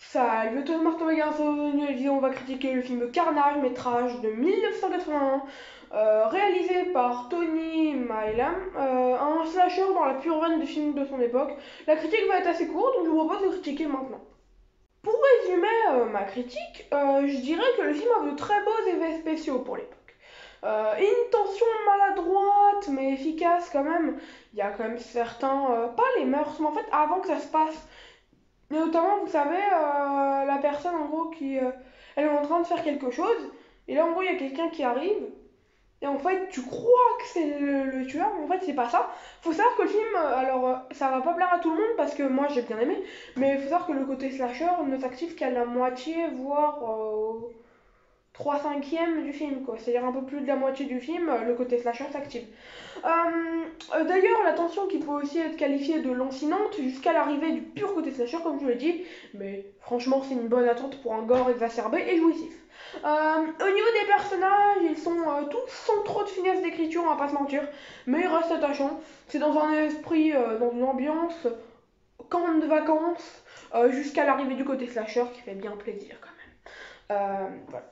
Salut, toi Martin Megarceau, on va critiquer le film Carnage, métrage de 1981, réalisé par Tony Maylam, un slasher dans la pure veine des films de son époque. La critique va être assez courte, donc je vous propose de critiquer maintenant. Pour résumer ma critique, je dirais que le film a de très beaux effets spéciaux pour l'époque. Et une tension maladroite mais efficace quand même. Il y a quand même certains, pas les meurtres, mais en fait avant que ça se passe. Mais notamment, vous savez, la personne en gros qui. Elle est en train de faire quelque chose, et là en gros il y a quelqu'un qui arrive, et en fait tu crois que c'est le tueur, mais en fait c'est pas ça. Faut savoir que le film, ça va pas plaire à tout le monde parce que moi j'ai bien aimé, mais il faut savoir que le côté slasher ne s'active qu'à la moitié, voire 3 cinquièmes du film, quoi. C'est-à-dire un peu plus de la moitié du film, le côté slasher s'active. D'ailleurs, la tension qui peut aussi être qualifiée de lancinante jusqu'à l'arrivée du pur côté slasher, comme je l'ai dit, mais franchement, c'est une bonne attente pour un gore exacerbé et jouissif. Au niveau des personnages, ils sont tous sans trop de finesse d'écriture, on va pas se mentir, mais ils restent attachants. C'est dans un esprit, dans une ambiance, camp de vacances, jusqu'à l'arrivée du côté slasher qui fait bien plaisir quand même. Voilà.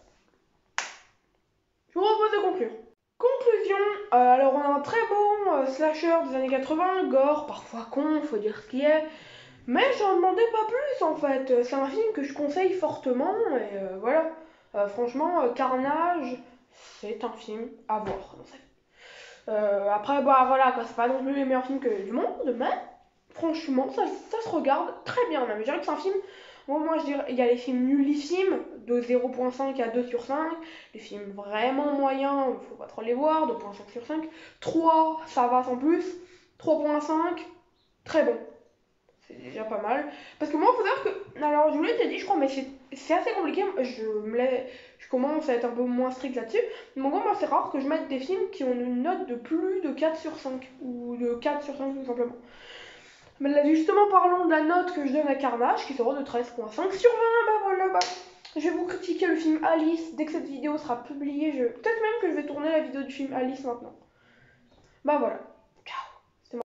Je vous propose de conclure. Conclusion, alors on a un très bon slasher des années 80, gore, parfois con, faut dire ce qui est, mais j'en demandais pas plus en fait. C'est un film que je conseille fortement et voilà. Franchement, Carnage, c'est un film à voir dans sa vie. Après, bah voilà, quoi, c'est pas non plus les meilleurs films du monde, mais franchement, ça se regarde très bien même. Je dirais que c'est un film. Bon, moi, je dirais, il y a les films nullissimes, de 0.5 à 2 sur 5. Les films vraiment moyens, faut pas trop les voir, 2.5 sur 5. 3, ça va sans plus. 3.5, très bon. C'est déjà pas mal. Parce que moi, il faut savoir que. Alors, je vous l'ai déjà dit, je crois, mais c'est assez compliqué. Je commence à être un peu moins strict là-dessus. Mais en gros, moi, c'est rare que je mette des films qui ont une note de plus de 4 sur 5. Ou de 4 sur 5, tout simplement. Mais là, justement, parlons de la note que je donne à Carnage, qui sera de 13.5 sur 20. Bah voilà, bah. Je vais vous critiquer le film Alice dès que cette vidéo sera publiée. Peut-être même que je vais tourner la vidéo du film Alice maintenant. Bah voilà.